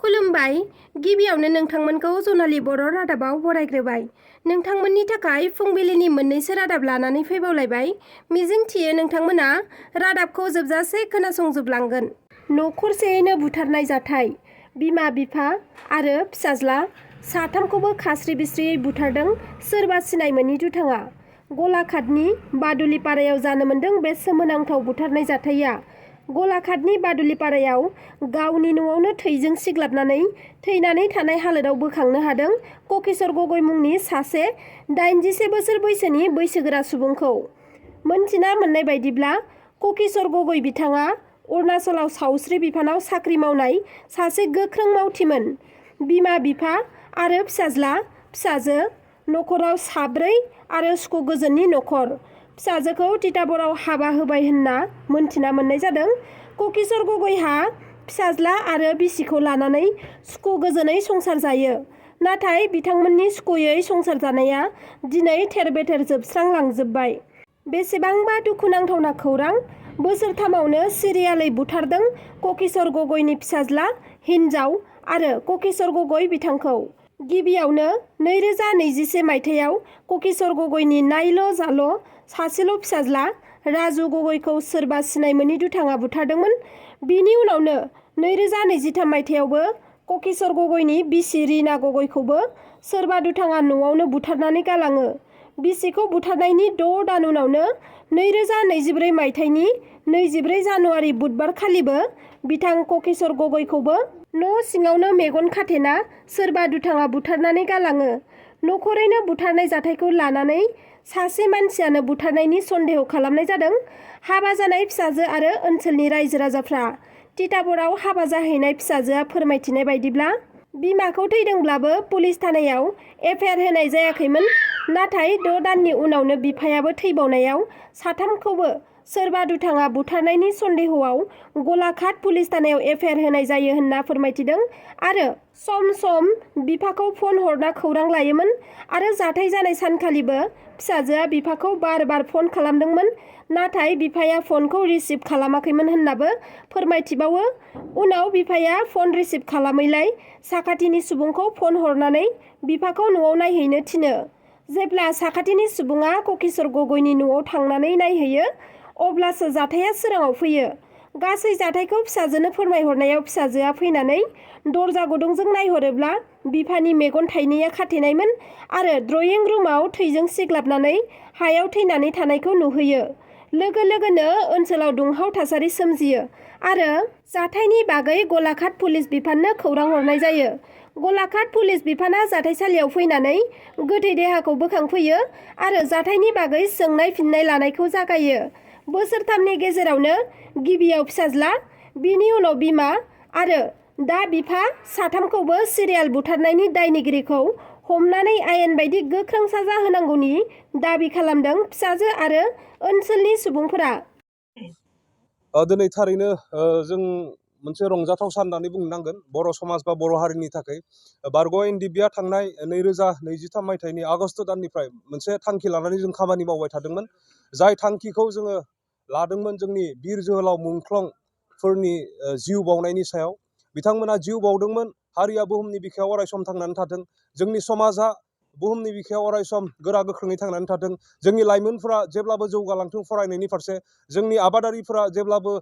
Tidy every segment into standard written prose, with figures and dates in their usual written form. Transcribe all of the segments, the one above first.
खुलुमबाय। गिबियावनो नोंथांमोनखौ जनालि बर' रादाबाव बरायग्रोबाय। नोंथांमोननि थाखाय फुंबिलिनि मोननैसो रादाब लानानै फैबावलायबाय। मिजिंथियो नोंथांमोना रादाबखौ जोबजासे खोनासंजोबलांगोन। नखरसेयैनो बुथारनाय जाथाय। बिमा बिफा आरो फिसाज्ला साथामखौबो खास्रि बिस्रियै बुथारदों सोरबा सिनाय मोनि दुथाङा। गलाघाटनि बादुलिपारायाव जानो मोन्दों बे सोमोनांथाव बुथारनाय जाथाया। गलाघाटनि बादुलिपारायाव गावनि न'आवनो थैजों सिग्लाबनानै थैनानै थानाय हालोदाव बोखांनो हादों ककिशोर गगৈ मुंनि सासे 87 बोसोर बैसोनि बैसोगोरा सुबुंखौ। मोनथिना मोननाय बायदिब्ला ककिशोर गगै बिथाङा अरुणाचलाव सावस्रि बिफानाव साख्रि मावनाय सासे गोख्रों मावथिमोन। बिमा बिफा आरो फिसाज्ला फिसाजो, नखराव साब्रै आरो सुखु गोजोननि नखर। फिसाजोखौ तिताबराव हाबा होबाय होनना मोनथिना मोननाय जादों। ककिशोर गगैहा फिसाज्ला आरो बिसिखौ लानानै सुखु गोजोनै संसार जायो। नाथाय बिथांमोननि सुखुयै संसार जानाया दिनै थेर बेथेर जोबस्रांलांजोब्बाय। बेसेबांबा दुखुनांथावना खौरां। बोसोरथामावनो सिरियालै बुथारदों ककिशोर गगैनि फिसाज्ला हिनजाव आरो ककिशोर गगै बिथांखौ। गिबियावनो 2021 मायथाइयाव ककिशोर गगैनि नायल' जाल' सासेल' फिसाज्ला राजु गगैखौ सोरबा सिनाय मोनि दुथाङा बुथारदोंमोन। बिनि उनावनो 2023 मायथाइयावबो ककिशोर गगैनि बिसि रिना गगैखौबो सोरबा दुथाङा न'आवनो बुथारनानै गालाङो। बिसिखौ बुथारनायनि 6 दान उनावनो 2024 मायथाइनि 24 जानुवारि बुधबार खालिबो बिथां ककिशोर गगैखौबो न' सिङावनो मेगन खाथेना सोरबा दुथाङा बुथारनानै गालाङो। नखरैनो बुथारनाय जाथायखौ लानानै सासे मानसियानो बुथारनायनि सन्देह खालामनाय जादों। हाबा जानाय फिसाजो आरो ओनसोलनि रायजो राजाफ्रा। तिताबराव हाबा जाहैनाय फिसाजोआ फोरमायथिनाय बायदिब्ला बिमाखौ थैदोंब्लाबो पुलिस थानायाव एफआइआर होनाय जायाखैमोन। नाथाय 6 दाननि उनावनो बिफायाबो थैबावनायाव साथामखौबो सोरबा दुथाङा बुथारनायनि सन्देहआव गलाघाट पुलिस थानायाव एफआइआर होनाय जायो होनना फोरमायथिदों आरो सम सम बिफाखौ फन हरना खौरां लायोमोन आरो जाथाय जानाय सानखालिबो फिसाजोआ बिफाखौ बार बार फन खालामदोंमोन। नाथाय बिफाया फनखौ रिसिभ खालामाखैमोन होननाबो फोरमायथिबावो। उनाव बिफाया फन रिसिभ खालामैलाय साखाथिनि सुबुंखौ फन हरनानै बिफाखौ न'आव नायहैनो थिनो। जेब्ला साखाथिनि सुबुङा ककिशोर गगैनि न'आव थांनानै नायहैयो अब्लासो जाथाया सोराङाव फैयो। गासै जाथायखौ फिसाजोनो फोरमायहरनायाव फिसाजोआ फैनानै दरजा गुदुंजों नायहरोब्ला बिफानि मेगन थाइनैया खाथेनायमोन आरो ड्रयिं रुमाव थैजों सिग्लाबनानै हायाव थैनानै थानायखौ नुहैयो। लोगो लोगोनो ओनसोलाव दुंहाव थासारि सोमजियो आरो जाथायनि बागै गलाघाट पुलिस बिफाननो खौरां हरनाय जायो। गलाघाट पुलिस बिफाना जाथायसालियाव फैनानै गोथै देहाखौ बोखांफैयो आरो जाथायनि बागै सोंनाय फिननाय लानायखौ जागायो। बोसोरथामनि गेजेरावनो गिबियाव फिसाज्ला, बिनि उनाव बिमा आरो दा बिफा साथामखौबो सिरियाल बुथारनायनि दायनिगिरिखौ हमनानै आयेन बायदि गोख्रों साजा होनांगौनि दाबि खालामदों फिसाजो आरो ओनसोलनि सुबुंफोरा। दिनै थारैनो जों मोनसे रंजाथाव सान होननानै बुंनो नांगोन बर' समाज बा बर' हारिनि थाखाय। बारग' एनडिबिआ थांनाय 2023 मायथाइनि आगस्ट दाननिफ्राय मोनसे थांखि लानानै जों खामानि मावबाय थादोंमोन। जाय थांखिखौ जोङो लादोंमोन जोंनि बिर जोहोलाव मुंख्लंफोरनि जिउ बावनायनि सायाव। बिथांमोना जिउ बावदोंमोन हारिया बुहुमनि बिखायाव अरायसम थांनानै थाथों, जोंनि समाजा बुहुमनि बिखायाव अरायसम गोरा गोख्रोङै थांनानै थाथों, जोंनि लाइमोनफोरा जेब्लाबो जौगालांथों फरायनायनि फारसे, जोंनि आबादारिफोरा जेब्लाबो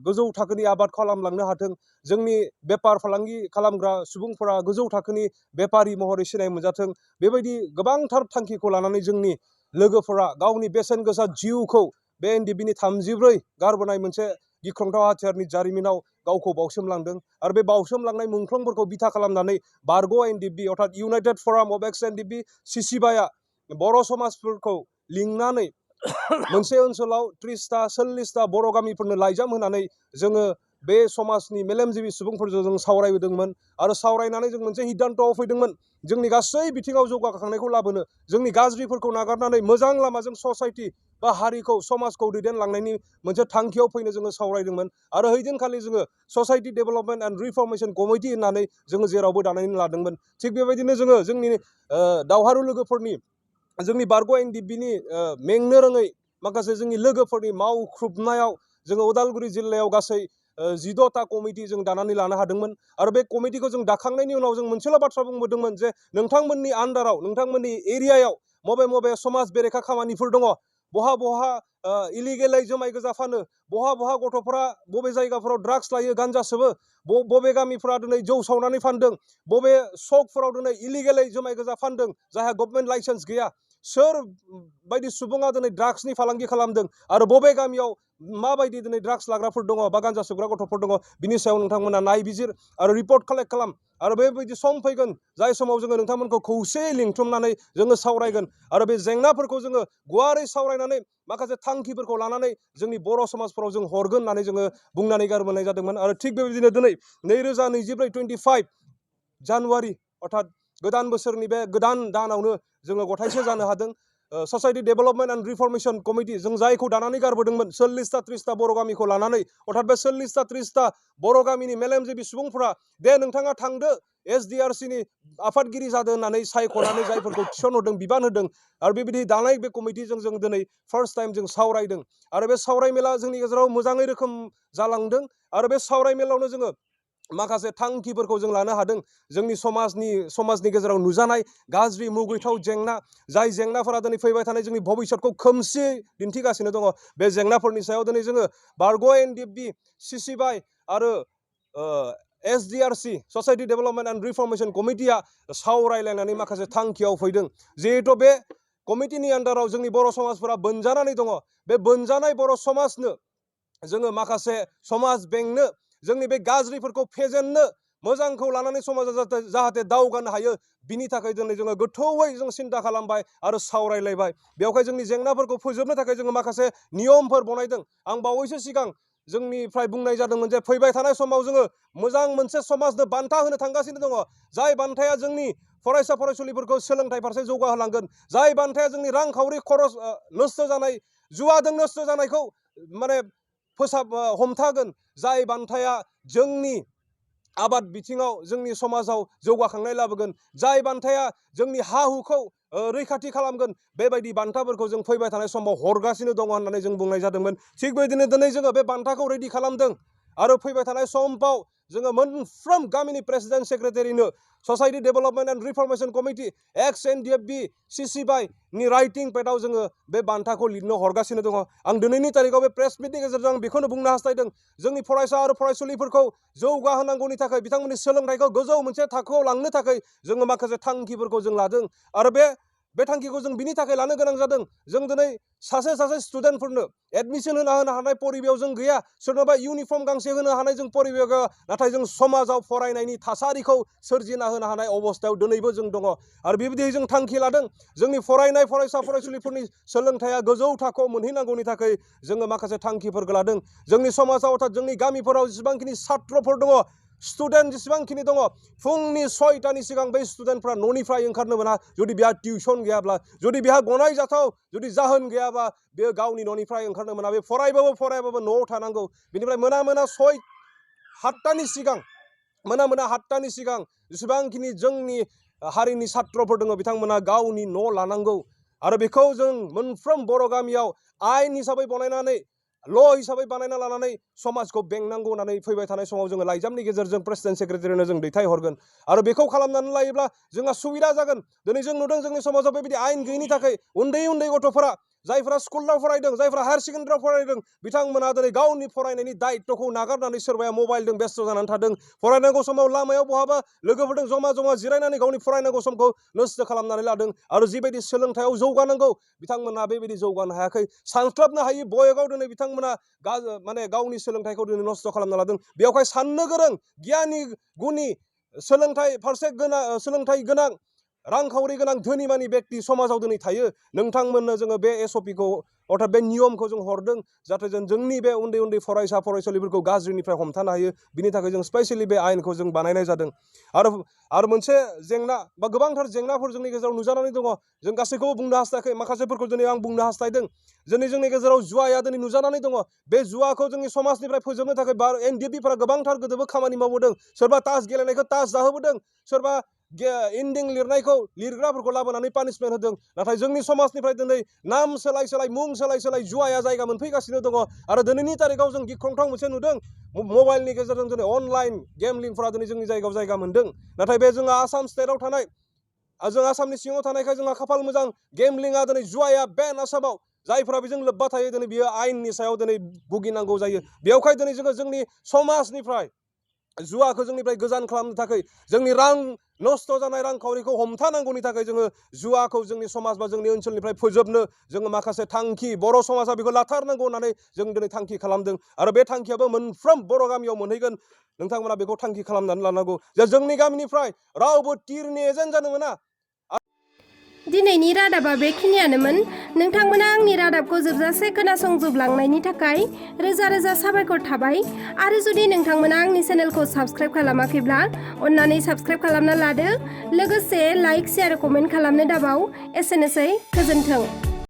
गोजौ थाखोनि आबाद खालामलांनो हाथों, जोंनि बेफार फालांगि खालामग्रा सुबुंफोरा गोजौ थाखोनि बेफारि महरै सिनाय मोनजाथों। बेबायदि गोबांथार थांखिखौ लानानै जोंनि लोगोफोरा गावनि बेसेन गोसा जिउखौ बे एनडिबिनि 34 गारबोनाय मोनसे गिख्रंथाव हाथियारनि जारिमिनाव गावखौ बावसोमलांदों। आरो बे बावसोमलांनाय मुंख्लंफोरखौ बिथा खालामनानै बारग' एनडिबि अर्थात इउनाइटेड फराम अफ एक्स एनडिबि सिसिबाया बर' समाजफोरखौ लिंनानै मोनसे ओनसोलाव 30टा 40टा बर' गामिफोरनो लाइजाम होनानै जोङो बे समाजनि मेलेमजिबि सुबुंफोरजों जों सावरायबोदोंमोन आरो सावरायनानै जों मोनसे हिदान्थ'आव फैदोंमोन। जोंनि गासै बिथिङाव जौगाखांनायखौ लाबोनो, जोंनि गाज्रिफोरखौ नागारनानै मोजां लामाजों ससाइटि बा हारिखौ समाजखौ दैदेनलांनायनि मोनसे थांखियाव फैनो जोङो सावरायदोंमोन। आरो हैदिनखालि जोङो society development and reformation committee होननानै जोङो जेरावबो दानानै लादोंमोन। थिग बेबायदिनो जोङो जोंनि दावहारु लोगोफोरनि, जोंनि बारग' एनडिबिनि मेंनो रोङै माखासे जोंनि लोगोफोरनि मावख्रुबनायाव जोङो उदालगुरि जिल्लायाव गासै 16टा कमिटि जों दानानै लानो हादोंमोन आरो बे कमिटिखौ जों दाखांनायनि उनाव जों मोनसेल' बाथ्रा बुंबोदोंमोन जे नोंथांमोननि आन्दाराव नोंथांमोननि एरियायाव मबे मबे समाज बेरेखा खामानिफोर दङ बहा बहा इलिगेलै जुमाय गोजा फानो बहा बहा गथ'फोरा बबे जायगाफोराव ड्राग्स लायो गान्जा सोबो बबे गामिफोरा दिनै जौ सावनानै फानदों बबे सकफोराव दिनै इलिगेलै जुमाय गोजा फानदों जायहा गभर्नमेन्ट लाइसेन्स गैया सोर बायदि सुबुङा दिनै ड्राग्सनि फालांगि खालामदों आरो बबे गामियाव माबायदि दिनै ड्राग्स लाग्राफोर दङ बा गान्जा सोबग्रा गथ'फोर दङ बिनि सायाव नोंथांमोना नायबिजिर आरो रिपर्ट कालेक्ट खालाम आरो बेबायदि सम फैगोन जाय समाव जोङो नोंथांमोनखौ खौसेयै लिंथुमनानै जोङो सावरायगोन आरो बे जेंनाफोरखौ जोङो गुवारै सावरायनानै माखासे थांखिफोरखौ लानानै जोंनि बर' समाजफोराव जों हरगोन होननानै जोङो बुंनानै गारबोनाय जादोंमोन आरो थिग बेबायदिनो दिनै 2024 जानुवारि अर्थात गोदान बोसोरनि बे गोदान दानावनो जोङो गथायसे जानो हादों society development and reformation committee जों जायखौ दानानै गारबोदोंमोन 40टा 30टा बर' गामिखौ लानानै अर्थात बे 40टा 30टा बर' गामिनि मेलेमजिबि सुबुंफोरा दे नोंथाङा थांदो SDRCनि आफादगिरि जादों होननानै सायख'नानै जायफोरखौ थिसनहरदों बिबान होदों आरो बेबायदि दानाय बे कमिटिजों जों दिनै फार्स्ट टाइम जों सावरायदों आरो बे सावरायमेला जोंनि गेजेराव मोजाङै रोखोम जालांदों आरो बे सावरायमेलावनो जोङो माखासे थांखिफोरखौ जों लानो हादों जोंनि समाजनि गेजेराव नुजानाय गाज्रि मुगैथाव जेंना जाय जेंनाफोरा दिनै फैबाय थानाय जोंनि भबिष्यतखौ खोमसियै दिन्थिगासिनो दङ बे जेंनाफोरनि सायाव दिनै जोङो बारग' NDB CCBI आरो SDRC ससाइटि डेभेलपमेन्ट एन्ड रिफर्मेशन कमिटिया सावरायलायनानै माखासे थांखियाव फैदों जिहेथु बे कमिटिनि आन्दाराव जोंनि बर' समाजफोरा बोनजानानै दङ बे बोनजानाय बर' समाजनो जोङो माखासे समाज बेंनो जोंनि बे गाज्रिफोरखौ फेजेननो मोजांखौ लानानै समाजा जाहाथे दावगानो हायो बिनि थाखाय दिनै जोङो गोथौयै जों सिन्था खालामबाय आरो सावरायलायबाय बेवहाय जोंनि जेंनाफोरखौ फोजोबनो थाखाय जोङो माखासे नियमफोर बनायदों आं बावैसो सिगां जोंनिफ्राय बुंनाय जादोंमोन जे फैबाय थानाय समाव जोङो मोजां मोनसे समाजनो बान्था होनो थांगासिनो दङ जाय बान्थाया जोंनि फरायसा फरायसुलिफोरखौ सोलोंथाइ फारसे जौगाहोलांगोन जाय बान्थाया जोंनि रांखावरि खरस नस्थ' जानाय जुवाजों नस्थ' जानायखौ माने हमथागोन जाय बान्थाया जोंनि आबाद बिथिङाव जोंनि समाजाव जौगाखांनाय लाबोगोन जाय बान्थाया जोंनि हा हुखौ रैखाथि खालामगोन बेबायदि बान्थाफोरखौ जों फैबाय थानाय समाव हरगासिनो दङ होननानै जों बुंनाय जादोंमोन थिग बेबायदिनो दिनै जोङो बे बान्थाखौ रेडि खालामदों आरो फैबाय थानाय समाव जोङो मोनफ्रोम गामिनि प्रेसिडेन्ट सेक्रेटारिनो society development and reformation committee NDB CCBI नि राइटिं पेडआव जोङो बे बान्थाखौ लिरनो हरगासिनो दङ आं दिनैनि तारिखाव बे प्रेस मिटनि गेजेरजों आं बेखौनो बुंनो हास्थायदों जोंनि फरायसा आरो फरायसुलिफोरखौ जौगाहोनांगौनि थाखाय बिथांमोननि सोलोंथाइखौ गोजौ मोनसे थाखोआव लांनो थाखाय जोङो माखासे थांखिफोरखौ जों लादों आरो बे थांखिखौ जों बिनि थाखाय लानो गोनां जादों जों दिनै सासे स्टुडेन्टफोरनो एडमिसन होनो हानाय परिबेयाव जों गैया सोरनोबा इउनिफर्म गांसे होनो हानाय जों परिबेयाव गैया नाथाय जों समाजाव फरायनायनि थासारिखौ सोरजिना होनो हानाय अबस्थायाव दिनैबो जों दङ आरो बेबायदि जों थांखि लादों जोंनि फरायनाय फरायसा फरायसुलिफोरनि सोलोंथाइया गोजौ थाखोआव मोनहैनांगौनि थाखाय जोङो माखासे थांखिफोरखौ लादों जोंनि समाजाव अर्थात जोंनि गामिफोराव जेसेबांखिनि छात्रफोर दङ स्टुडेन्ट जेसेबांखिनि दङ फुंनि 6टानि सिगां बै स्टुडेन्टफ्रा न'निफ्राय ओंखारनो मोना जुदि बेहा टिउसन गैयाब्ला जुदि बेहा गनायजाथाव जुदि जाहोन गैयाबा बे गावनि न'निफ्राय ओंखारनो मोना बे फरायबाबो न'आव थानांगौ बेनिफ्राय मोना 7टानि सिगां मोना 7टानि सिगां जेसेबांखिनि जोंनि हारिनि छात्रफोर दङ बिथांमोना गावनि न' लानांगौ आरो बेखौ जों मोनफ्रोम बर' गामियाव आयेन हिसाबै बनायनानै ल' हिसाबै बानायना लानानै समाजखौ बेंनांगौ होननानै फैबाय थानाय समाव जोङो लाइजामनि गेजेरजों प्रेसिडेन्ट सेक्रेटारिनो जों दैथायहरगोन आरो बेखौ खालामनानै लायोब्ला जोंहा सुबिदा जागोन दिनै जों नुदों जोंनि समाजाव बेबायदि आयेन गैयैनि थाखाय उन्दै गथ'फोरा जायफ्रा स्कुलाव फरायदों जायफ्रा हायार सेकेन्डारियाव फरायदों बिथांमोना दिनै गावनि फरायनायनि दायित्वखौ नागारनानै सोरबाया मबाइलजों बेस्थ' जानानै थादों फरायनांगौ समाव लामायाव बहाबा लोगोफोरजों जमा जिरायनानै गावनि फरायनांगौ समखौ नस्थ' खालामनानै लादों आरो जिबायदि सोलोंथायाव जौगानांगौ बिथांमोना बेबायदि जौगानो हायाखै सानस्लाबनो हायि बयगाव दिनै बिथांमोना माने गावनि सोलोंथाइखौ दिनै नस्थ' खालामना लादों बेवहाय साननो गोरों गियानि गुनि सोलोंथाइ गोनां रांखावरि गोनां धोनिमानि बेक्ति समाजाव दिनै थायो नोंथांमोननो जोङो बे SOPखौ अर्थात बे नियमखौ जों हरदों जाहाथे जों जोंनि बे उन्दै फरायसा फरायसुलिफोरखौ गाज्रिनिफ्राय हमथानो हायो बिनि थाखाय जों स्पेसियेलि बे आयेनखौ जों बानायनाय जादों आरो मोनसे जेंना बा गोबांथार जेंनाफोर जोंनि गेजेराव नुजानानै दङ जों गासैखौबो बुंनो हास्थायाखै माखासेफोरखौ दिनै आं बुंनो हास्थायदों जोंनि गेजेराव जुवाया दिनै नुजानानै दङ बे जुवाखौ जोंनि समाजनिफ्राय फोजोबनो थाखाय NDBफोरा गोबांथार गोदोबो खामानि मावबोदों सोरबा तास गेलेनायखौ तास जाहोबोदों सोरबा इन्दिं लिरनायखौ लिरग्राफोरखौ लाबोनानै पानिशमेन्ट होदों नाथाय जोंनि समाजनिफ्राय दिनै नाम सोलाय सोलाय मुं सोलाय सोलाय जुवाया जायगा मोनफैगासिनो दङ आरो दिनैनि तारिखाव जों गिख्रंथाव मोनसे नुदों मबाइलनि गेजेरजों दिनै अनलाइन गेमलिंफोरा दिनै जोंनि जायगायाव जायगा मोनदों नाथाय बे जोंहा आसाम स्टेटआव थानाय जों आसामनि सिङाव थानायखाय जोंहा खाफाल मोजां गेमलिंआ दिनै जुवाया बेन आसामाव जायफोरा बेजों लोब्बा थायो दिनै बियो आयेननि सायाव दिनै भुगिनांगौ जायो बेयावखाय दिनै जोङो जोंनि समाजनिफ्राय जुवाखौ जोंनिफ्राय गोजान खालामनो थाखाय जोंनि रां नस्थ' जानाय रांखावरिखौ हमथानांगौनि थाखाय जोङो जुवाखौ जोंनि समाज बा जोंनि ओनसोलनिफ्राय फोजोबनो जोङो माखासे थांखि बर' समाजा बेखौ लाथारनांगौ होननानै जों दिनै थांखि खालामदों आरो बे थांखियाबो मोनफ्रोम बर' गामियाव मोनहैगोन नोंथांमोना बेखौ थांखि खालामनानै लानांगौ जे जोंनि गामिनिफ्राय रावबो टिरनि एजेन्ट जानो मोना। दिनैनि रादाबा बेखिनियानोमोन। नोंथांमोना आंनि रादाबखौ जोबजासे खोनासंजोबलांनायनि थाखाय रोजा रोजा साबायखर थाबाय आरो जुदि नोंथांमोना आंनि चेनेलखौ साबस्क्राइब खालामाखैब्ला अन्नानै साबस्क्राइब खालामना लादो लोगोसे लाइक शेयार कमेन्ट खालामनो दाबाव। एसेनोसै, गोजोन्थों।